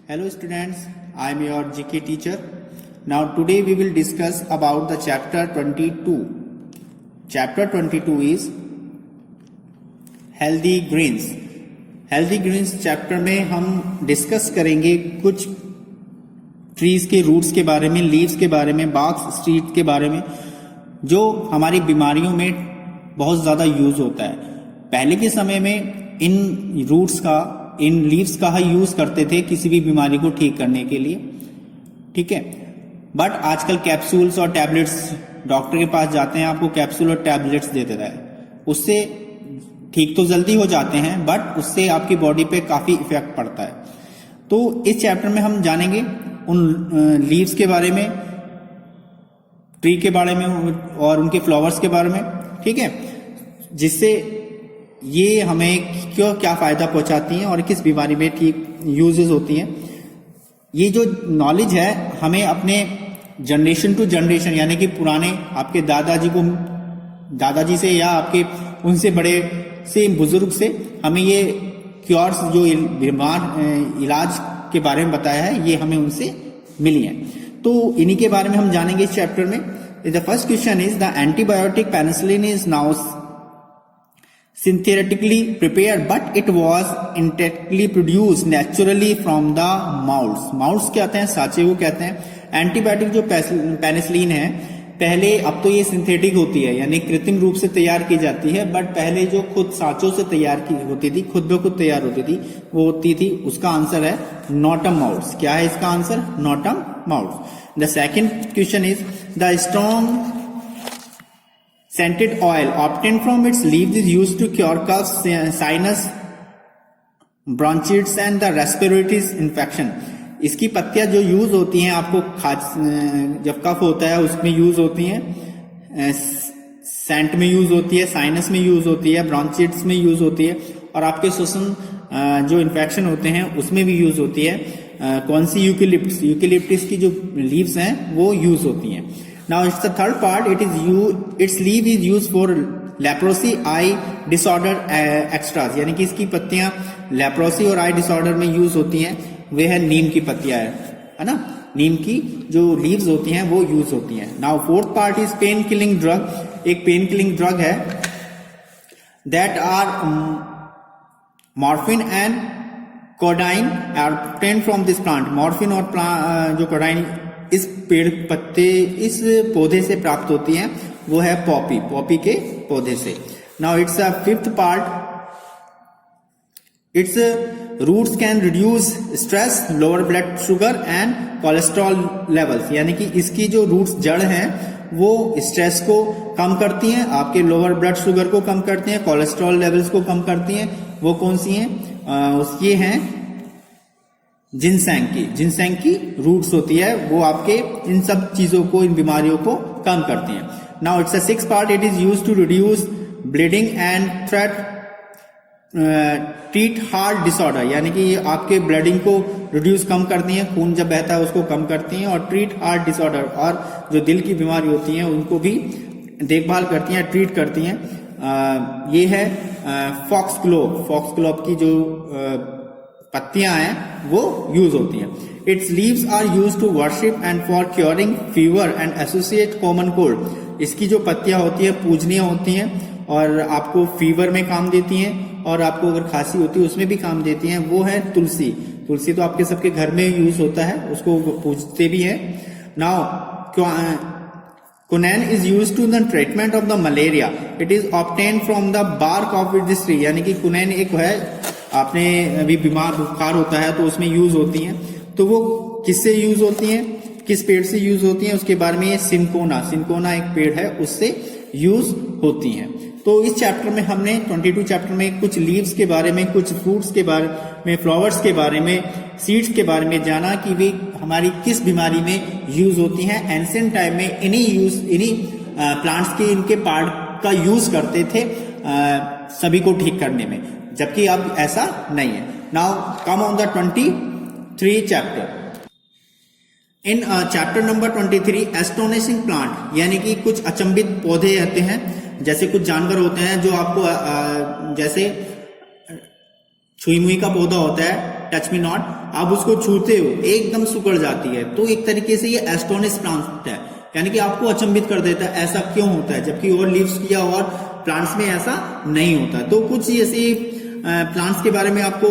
Hello students, I am your GK teacher. Now today we will discuss about the chapter 22. Chapter 22 is Healthy Greens. Healthy Greens chapter में हम discuss करेंगे कुछ trees के roots के बारे में, leaves के बारे में, बार्क्स, स्टीक के बारे में, जो हमारी बीमारियों में बहुत ज़्यादा यूज होता है। पहले के समय में इन रूट्स का, इन लीव्स का यूज करते थे किसी भी बीमारी को ठीक करने के लिए, ठीक है। बट आजकल कैप्सूल्स और टैबलेट्स, डॉक्टर के पास जाते हैं, आपको कैप्सूल और टैबलेट्स दे देता है। उससे ठीक तो जल्दी हो जाते हैं बट उससे आपकी बॉडी पे काफी इफेक्ट पड़ता है। तो इस चैप्टर में हम जानेंगे उन लीव्स के बारे में, ट्री के बारे में और उनके फ्लावर्स के बारे में, ठीक है, जिससे ये हमें क्या फायदा पहुंचाती हैं और किस बीमारी में ठीक यूजेस होती हैं। ये जो नॉलेज है हमें अपने जनरेशन टू जनरेशन, यानी कि पुराने आपके दादाजी से या आपके उनसे बड़े से बुजुर्ग से हमें ये क्योर्स, जो बीमार इलाज के बारे में बताया है, ये हमें उनसे मिली है। तो इन्हीं के बारे में हम जानेंगे इस चैप्टर में। The first question is the antibiotic penicillin is now synthetically prepared but it was intaktly produced naturally from the mouths. Mouths क्या कहते हैं? साचे को कहते हैं। एंटीबायोटिक जो पेनिसिलिन है, पहले, अब तो ये सिंथेटिक होती है, यानी कृत्रिम रूप से तैयार की जाती है, बट पहले जो खुद साचों से तैयार की होती थी, खुद ब खुद तैयार होती थी, वो होती थी, उसका आंसर है नॉटम माउथ्स। क्या है इसका आंसर? नॉटम mouths. The second question is the strong scented oil obtained from its leaves is used to cure cough, sinus, bronchitis and the respiratory infection. इसकी पत्तियां जो यूज होती हैं, आपको जब कफ होता है उसमें यूज होती हैं, सेंट में यूज होती है, साइनस में यूज होती है, ब्रॉन्चिटिस में यूज होती है, और आपके श्वसन जो इन्फेक्शन होते हैं उसमें भी यूज होती है। कौन सी? यूकेलिप्टिस की जो लीव्स हैं वो यूज होती हैं। Now it's the third part. Its leaf is used for leprosy, eye disorder extras, यानी कि इसकी पत्तियां लेप्रोसी और आई डिसऑर्डर में यूज होती हैं। वे है नीम की पत्तियां है ना, नीम की जो लीव्स होती हैं वो यूज होती हैं। Now fourth part is pain killing drug. एक पेन किलिंग ड्रग है, that are morphine and codeine are obtained from this plant. morphine और जो codeine इस पेड़ पत्ते, इस पौधे से प्राप्त होती हैं, वो है पॉपी के पौधे से। Now it's a fifth part, its roots can reduce stress, lower blood sugar and cholesterol levels, यानी कि इसकी जो रूट्स, जड़ हैं, वो स्ट्रेस को कम करती हैं, आपके लोअर ब्लड शुगर को कम करती हैं, कोलेस्ट्रॉल लेवल्स को कम करती हैं। वो कौन सी हैं? ये हैं जिनसेंग की रूट्स होती है, वो आपके इन सब चीजों को, इन बीमारियों को कम करती हैं। Now it's a six part, it is used to reduce bleeding and treat heart disorder, यानी कि आपके ब्लीडिंग को रिड्यूस, कम करती हैं, खून जब बहता है उसको कम करती हैं, और ट्रीट हार्ट डिसऑर्डर, और जो दिल की बीमारी होती है उनको भी देखभाल करती हैं, ट्रीट करती हैं। ये है फॉक्सग्लोव की जो पत्तियां हैं वो यूज होती हैं। Its leaves are use to worship and for curing fever and associate common cold. इसकी जो पत्तियां होती है पूजनीय होती हैं और आपको फीवर में काम देती हैं, और आपको अगर खांसी होती है उसमें भी काम देती हैं। वो है तुलसी। तुलसी तो आपके सबके घर में यूज होता है, उसको पूजते भी हैं। Now quinine is use to the treatment of the malaria. It is obtain from the bark of this tree, यानी कि कुनैन एक है, आपने अभी बुखार होता है तो उसमें यूज होती हैं। तो वो किससे यूज होती हैं, किस पेड़ से यूज होती हैं, उसके बारे में ये सिनकोना एक पेड़ है, उससे यूज होती हैं। तो इस चैप्टर में हमने 22 चैप्टर में कुछ लीव्स के बारे में, कुछ फ्रूट्स के बारे में, फ्लावर्स के बारे में, सीड्स के बारे में जाना कि वे हमारी किस बीमारी में यूज होती हैं। एंशिएंट टाइम में इन्हीं प्लांट्स के, इनके पार्ट का यूज करते थे सभी को ठीक करने में, जबकि अब ऐसा नहीं है। Now come on the 23 chapter. In chapter number 23 astonishing plant, यानी कि कुछ अचंभित पौधे रहते हैं, जैसे कुछ जानवर होते हैं जो आपको जैसे छुई मुई का पौधा होता है, टच मी नॉट, आप उसको छूते हो एकदम सुकड़ जाती है। तो एक तरीके से ये एस्टोनिश प्लांट है, यानी कि आपको अचंभित कर देता है ऐसा क्यों होता है, जबकि और लीव्स या और प्लांट्स में ऐसा नहीं होता। तो कुछ ऐसे प्लांट्स के बारे में आपको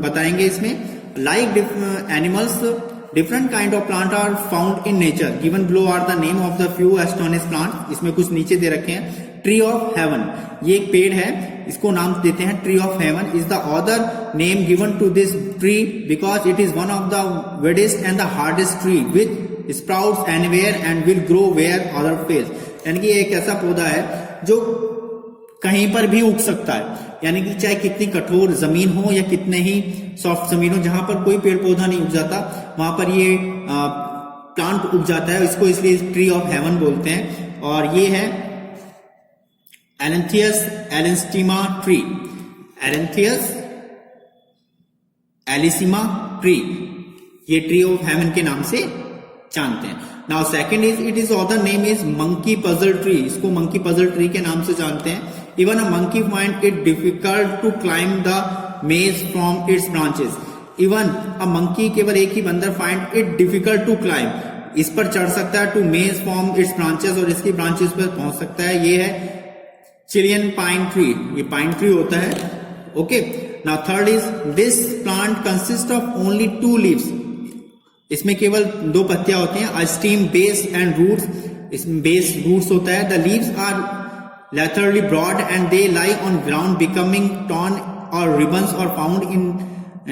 बताएंगे इसमें। Like animals, different kind of plant are found in nature, given below are the name of the few astonish plant. इसमें कुछ नीचे दे रखे हैं। ट्री ऑफ हेवन, ये एक पेड़ है, इसको नाम देते हैं tree of heaven. Is the other name given to this tree because it is one of the weediest and the hardest tree which sprouts anywhere and will grow where other fails. यानी कि एक ऐसा पौधा है जो कहीं पर भी उग सकता है, यानी कि चाहे कितनी कठोर जमीन हो या कितने ही सॉफ्ट जमीन हो, जहां पर कोई पेड़ पौधा नहीं उग जाता वहां पर ये प्लांट उग जाता है। इसको इसलिए ट्री ऑफ हेवन बोलते हैं। और ये है ailanthus altissima tree, ailanthus altissima tree, ये ट्री ऑफ हेवन के नाम से जानते हैं। Now second is it is other name is monkey puzzle tree, इसको मंकी पजल ट्री के नाम से जानते हैं। Even a monkey find it difficult to climb the maze from its branches. Even a monkey, केवल एक ही बंदर, find it difficult to climb, इस पर चढ़ सकता है, टू मेज फ्रॉम इट्स ब्रांचेस, और इसकी ब्रांचेस पर पहुंच सकता है। ये है चिलियन पाइन ट्री, ये पाइन ट्री होता है। Okay, now third is this plant consist of only 2 leaves, इसमें केवल 2 पत्तियां होती हैं। A stem base and roots, इसमें बेस रूट्स होता है। The leaves are laterally broad and they lie on ground becoming torn or ribbons or found in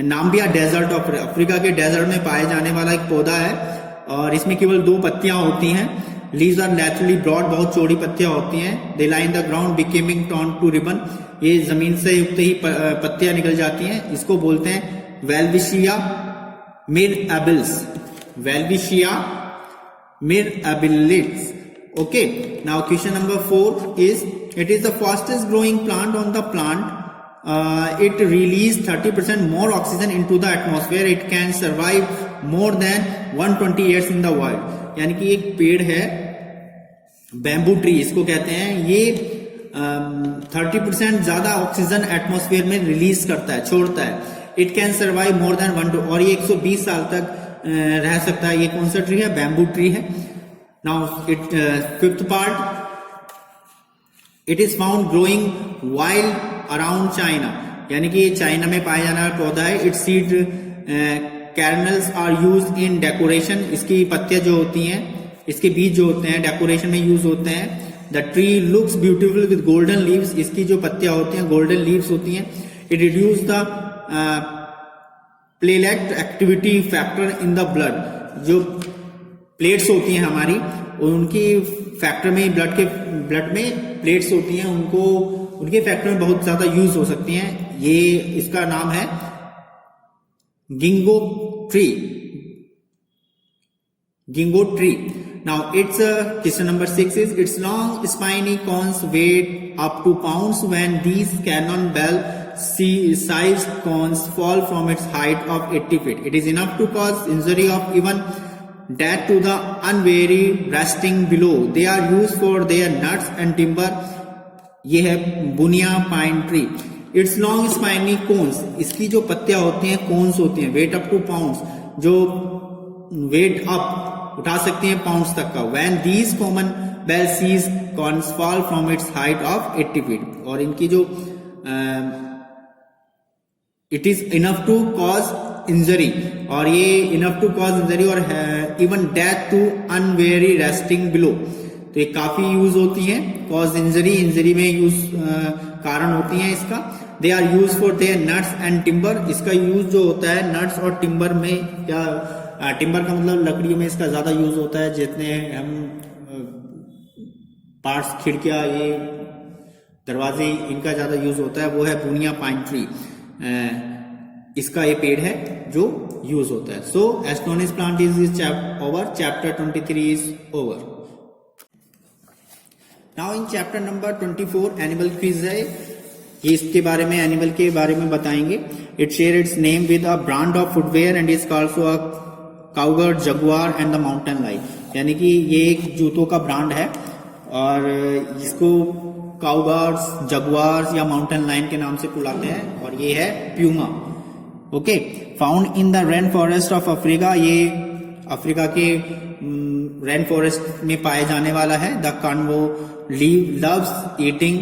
Namibia desert of Africa के desert में पाए जाने वाला एक पौधा है, और इसमें केवल 2 पत्तियां होती हैं। लीव्स आर laterally broad, बहुत चौड़ी पत्तियां होती हैं। they lie in the ground becoming torn to ribbon, ये जमीन से उगते ही पत्तियां निकल जाती हैं। इसको बोलते हैं welwitschia mirabilis, welwitschia mirabilis. Okay, now question number 4 is it is the fastest growing plant on the plant. It releases 30% more oxygen into the atmosphere. It can survive more than 120 years in the wild. यानी कि एक पेड़ है bamboo tree इसको कहते हैं, ये 30% ज्यादा ऑक्सीजन एटमॉस्फेयर में रिलीज करता है, छोड़ता है। It can survive more than 1, और ये 120 साल तक रह सकता है। ये कौन सा ट्री है? बैम्बू ट्री है। Now it fifth part, it is found growing wild around China, यानी कि ये चाइना में पाया जाने वाला पौधा है। Its seed kernels are used in decoration, इसकी पत्तियां जो होती हैं, इसके बीज जो होते हैं डेकोरेशन में यूज होते हैं। The tree looks beautiful with golden leaves, इसकी जो पत्तियां होती हैं golden leaves होती हैं। It reduces the platelet activity factor in the blood, जो प्लेट्स होती हैं हमारी, उनकी फैक्टर में ब्लड में प्लेट्स होती हैं, उनको उनके फैक्टर में बहुत ज्यादा यूज हो सकती हैं। ये इसका नाम है ginkgo tree, ginkgo tree. Now its question number 6 is its long spiny cones weight up to pounds when these cannon ball sized cones fall from its height of 80 feet. It is enough to cause injury of even death to the unwary resting below. They are used for their nuts and timber. ये है bunya pine tree. It's long spiny cones, इसकी जो पत्तियां होती हैं cones होती हैं। Weight up to pounds, जो वेट अप उठा सकती हैं पाउंड्स तक का। When these cannonball size cones fall from its height of 80 feet, और इनकी जो it is enough to cause injury, और ये इनफ टू कॉज इंजरी और even death to unwary resting below. तो ये काफी यूज होती है। कॉज इंजरी, इंजरी में यूज कारण होती है इसका। They are use for their nuts and timber, इसका यूज जो होता है नट्स और टिम्बर में, या टिम्बर का मतलब लकड़ियों में इसका ज्यादा यूज होता है। जितने हम पार्ट्स, खिड़कियां, ये दरवाजे, इनका ज्यादा यूज होता है, वो है बुनिया पाइन ट्री। इसका ये पेड़ है जो यूज होता है। So astonish plant is over, chapter 23 is over. Now in chapter number 24 animal quiz है, ये इसके बारे में, एनिमल के बारे में बताएंगे। It shares its name with a brand of footwear and is also a cougar, jaguar and the mountain lion, यानी कि ये एक जूतों का ब्रांड है और इसको काउगार्स, जगुआर्स या माउंटेन लाइन के नाम से बुलाते हैं। और ये है Puma, okay, found in the rain forest of Africa, ये अफ्रीका के रेन फॉरेस्ट में पाए जाने वाला है। The convo loves eating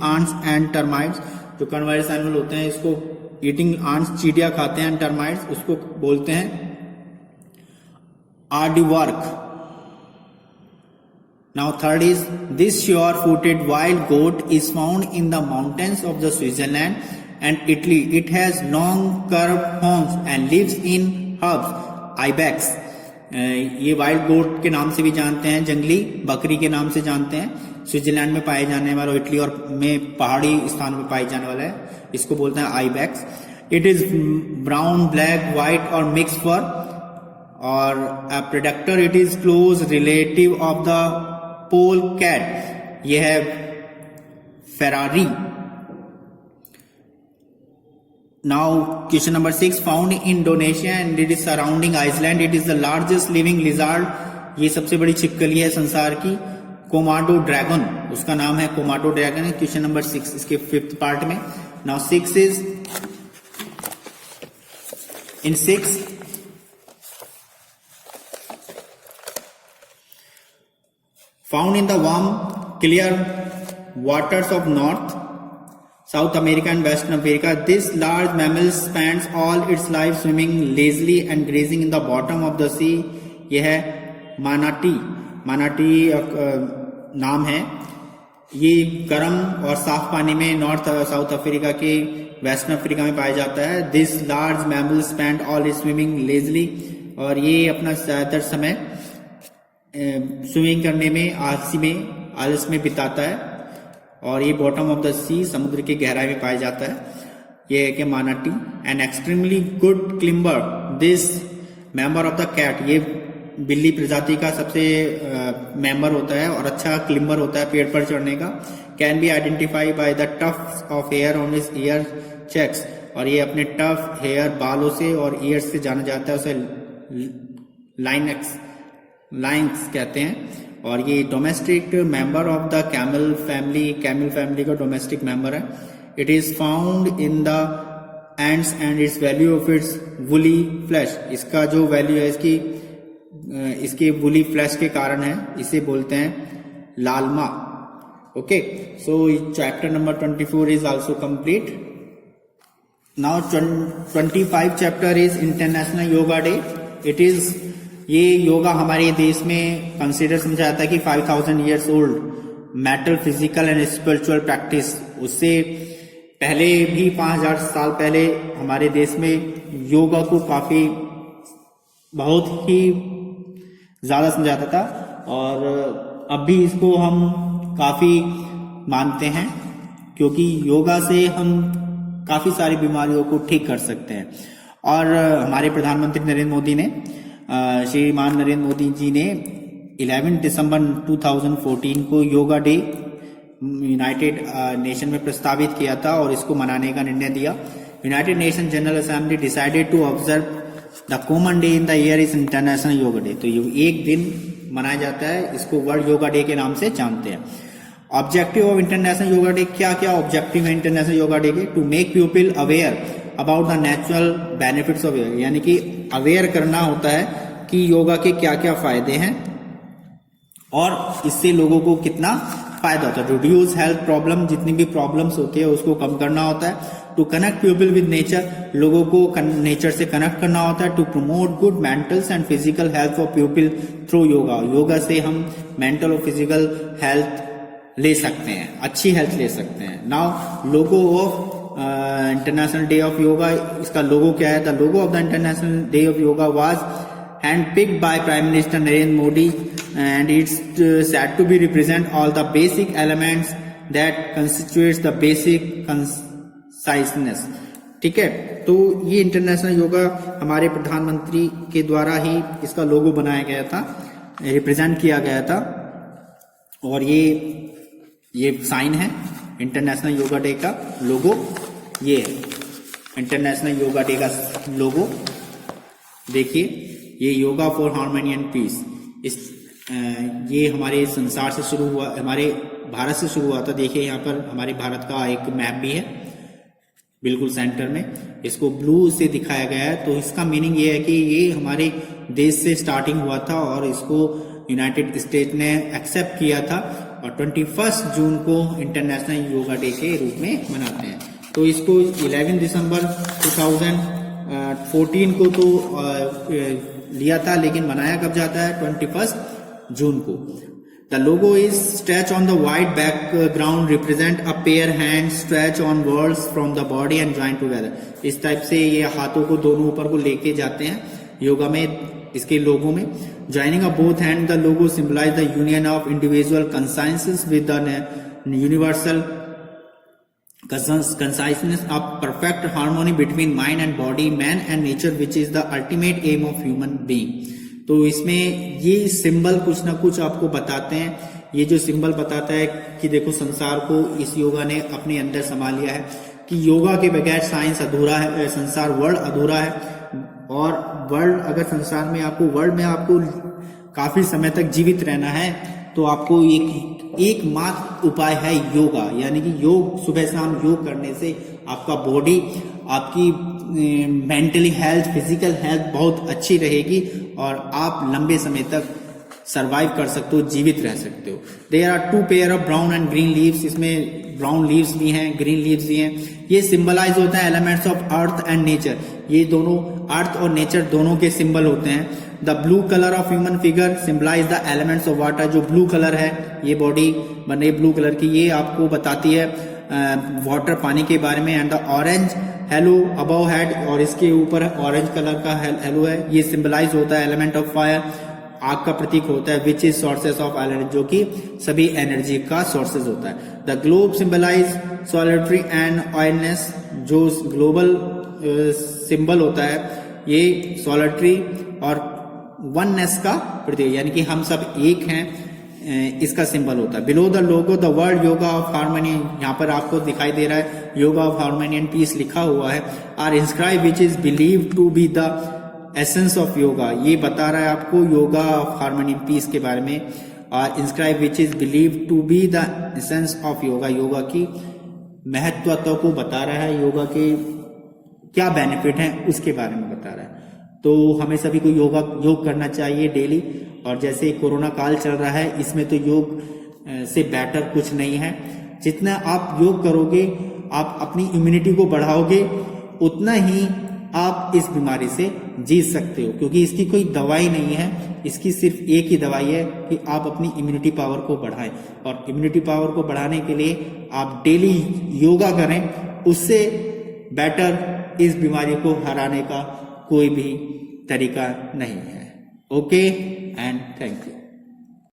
ants and termites. जो कन्वर्स एनिमल होते हैं इसको ईटिंग आंट्स, चींटियां खाते हैं, टर्माइट्स उसको बोलते हैं aardvark. Now third is this sure footed wild goat is found in the mountains of the Switzerland and Italy. It has long curved horns and lives in hubs ibex. ये wild goat के नाम से भी जानते हैं, जंगली बकरी के नाम से जानते हैं। स्विट्जरलैंड में पाए जाने वाला, इटली और में पहाड़ी स्थान में पाए जाने वाला है, इसको बोलते हैं ibex. It is brown, black, white और मिक्स फर। और predator, it is close relative of the pole cat, यह है ferret. Now question number 6, found in Indonesia and it is surrounding Iceland. It is the largest living lizard. ये सबसे बड़ी छिपकली है संसार की। कोमाडो ड्रैगन, उसका नाम है कोमाडो ड्रैगन। क्वेश्चन नंबर 6 इसके 5th पार्ट में। Now 6 is in 6 found in the warm clear waters of North South America and Western America. This large mammal spends all its life swimming lazily and grazing in the bottom of the sea. यह है मानाटी। मानाटी नाम है। ये गर्म और साफ पानी में नॉर्थ साउथ अफ्रीका के वेस्टर्न अफ्रीका में पाया जाता है। This large mammal spend all is swimming Leslie, और ये अपना ज्यादातर समय स्विमिंग करने में आलस में बिताता है। और ये बॉटम ऑफ द सी, समुद्र की गहराई में पाया जाता है। ये है कि manatee. An extremely good climber, this member of the cat, ये बिल्ली प्रजाति का सबसे मेंबर होता है और अच्छा क्लिम्बर होता है पेड़ पर चढ़ने का। Can be identify by the tufts of hair on his ear cheeks, और ये अपने टफ हेयर बालों से और ईयर्स से जाना जाता है, उसे लाइन्स कहते हैं। और ये domestic member of the camel family का डोमेस्टिक मेंबर है। It is found in the ends and it's value of its woolly flash, इसका जो वैल्यू है इसके वुली फ्लैश के कारण है, इसे बोलते हैं llama. Okay, so chapter number 24 is also complete. Now 25 chapter is international yoga day. It is, ये योगा हमारे देश में कंसिडर समझा जाता है कि 5000 years old mental, physical and spiritual practice. उससे पहले भी 5000 साल पहले हमारे देश में योगा को काफी बहुत ही ज्यादा समझा जाता था, और अब भी इसको हम काफी मानते हैं, क्योंकि योगा से हम काफी सारी बीमारियों को ठीक कर सकते हैं। और हमारे प्रधानमंत्री नरेंद्र मोदी ने श्रीमान नरेंद्र मोदी जी ने 11 दिसंबर 2014 को योगा डे यूनाइटेड नेशन में प्रस्तावित किया था और इसको मनाने का निर्णय दिया। United Nation General Assembly decided to observe the common day in the year is international yoga Day. तो ये एक दिन मनाया जाता है, इसको वर्ल्ड योगा डे के नाम से जानते हैं। Objective of International yoga Day, क्या क्या ऑब्जेक्टिव है इंटरनेशनल योगा डे के? To make people aware about the natural benefits of yoga, यानी कि अवेयर करना होता है कि योगा के क्या क्या फायदे हैं और इससे लोगों को कितना फायदा होता है। रिड्यूस हेल्थ प्रॉब्लम, जितनी भी प्रॉब्लम्स होती है उसको कम करना होता है। To connect people with nature, लोगों को नेचर से कनेक्ट करना होता है। To promote good mental and physical health for people through yoga, yoga से हम मेंटल और फिजिकल हेल्थ ले सकते हैं, अच्छी हेल्थ ले सकते हैं। Now logo of international day of yoga, इसका लोगो क्या है? The logo of the international day of yoga was handpicked by Prime Minister Narendra Modi and it's said to be represent all the basic elements that constitutes the basic conciseness। ठीक है, तो ये international yoga हमारे प्रधानमंत्री के द्वारा ही इसका लोगो बनाया गया था, रिप्रेजेंट किया गया था, और ये साइन है इंटरनेशनल योगा डे का लोगो। ये इंटरनेशनल योगा डे का लोगो देखिए, ये yoga for harmony and peace. ये हमारे संसार से शुरू हुआ, हमारे भारत से शुरू हुआ था। देखिए यहाँ पर हमारे भारत का एक मैप भी है, बिल्कुल सेंटर में इसको ब्लू से दिखाया गया है। तो इसका मीनिंग ये है कि ये हमारे देश से स्टार्टिंग हुआ था और इसको यूनाइटेड स्टेट ने एक्सेप्ट किया था और 21 जून को इंटरनेशनल योगा डे के रूप में मनाते हैं। तो इसको 11 दिसंबर 2014 को तो लिया था, लेकिन मनाया कब जाता है? 21 जून को। The logo is stretched on the white background, represent a pair hands stretched onwards from the body and joined together। इस टाइप से ये हाथों को दोनों ऊपर को लेके जाते हैं योगा में, इसके लोगो में। Joining of both hands, the logo symbolize the union of individual consciousness with the universal consciousness of perfect harmony between mind and body, man and nature, which is the ultimate aim of human being। तो इसमें ये symbol कुछ ना कुछ आपको बताते हैं। ये जो सिंबल बताता है कि देखो संसार को इस योगा ने अपने अंदर समा लिया है, कि योगा के बगैर साइंस अधूरा है, संसार वर्ल्ड अधूरा है। और वर्ल्ड अगर संसार में आपको वर्ल्ड में आपको काफी समय तक जीवित रहना है तो आपको एकमात्र उपाय है योगा। यानी कि योग, सुबह शाम योग करने से आपका बॉडी, आपकी मेंटली हेल्थ, फिजिकल हेल्थ बहुत अच्छी रहेगी और आप लंबे समय तक सरवाइव कर सकते हो, जीवित रह सकते हो। There are 2 pair of brown and green leaves, इसमें ब्राउन लीव्स भी हैं, ग्रीन लीव्स भी हैं। ये सिंबलाइज होता है elements of earth and nature, ये दोनों अर्थ और नेचर दोनों के सिंबल होते हैं। The blue colour of human figure symbolize the elements of water, जो ब्लू कलर है, ये बॉडी बने ब्लू कलर की, ये आपको बताती है वाटर, पानी के बारे में। And the orange hello above head, और इसके ऊपर ऑरेंज कलर का हेलो है, ये सिंबलाइज होता है एलिमेंट ऑफ फायर, आग का प्रतीक होता है, which is sources of energy, जो कि सभी एनर्जी का सोर्सेस होता है। The globe symbolize solitary and oiliness, जो ग्लोबल सिंबल होता है ये सॉलिटरी और वननेस का प्रतीक, यानी कि हम सब एक हैं, इसका सिंबल होता है। Below the logo the world yoga of harmony, यहाँ पर आपको दिखाई दे रहा है yoga of harmony and peace लिखा हुआ है। Are inscribe which is believe to be the essence of yoga, ये बता रहा है आपको yoga of harmony and peace के बारे में। और inscribe which is believe to be the essence of yoga, yoga की महत्वता को बता रहा है, योगा के क्या बेनिफिट हैं उसके बारे में बता रहा है। तो हमें सभी को योग करना चाहिए डेली। और जैसे कोरोना काल चल रहा है, इसमें तो योग से बेटर कुछ नहीं है। जितना आप योग करोगे, आप अपनी इम्यूनिटी को बढ़ाओगे, उतना ही आप इस बीमारी से जीत सकते हो, क्योंकि इसकी कोई दवाई नहीं है, इसकी सिर्फ एक ही दवाई है कि आप अपनी इम्यूनिटी पावर को बढ़ाएं। और इम्यूनिटी पावर को बढ़ाने के लिए आप डेली योगा करें, उससे बेटर इस बीमारी को हराने का कोई भी तरीका नहीं है। Okay and thank you.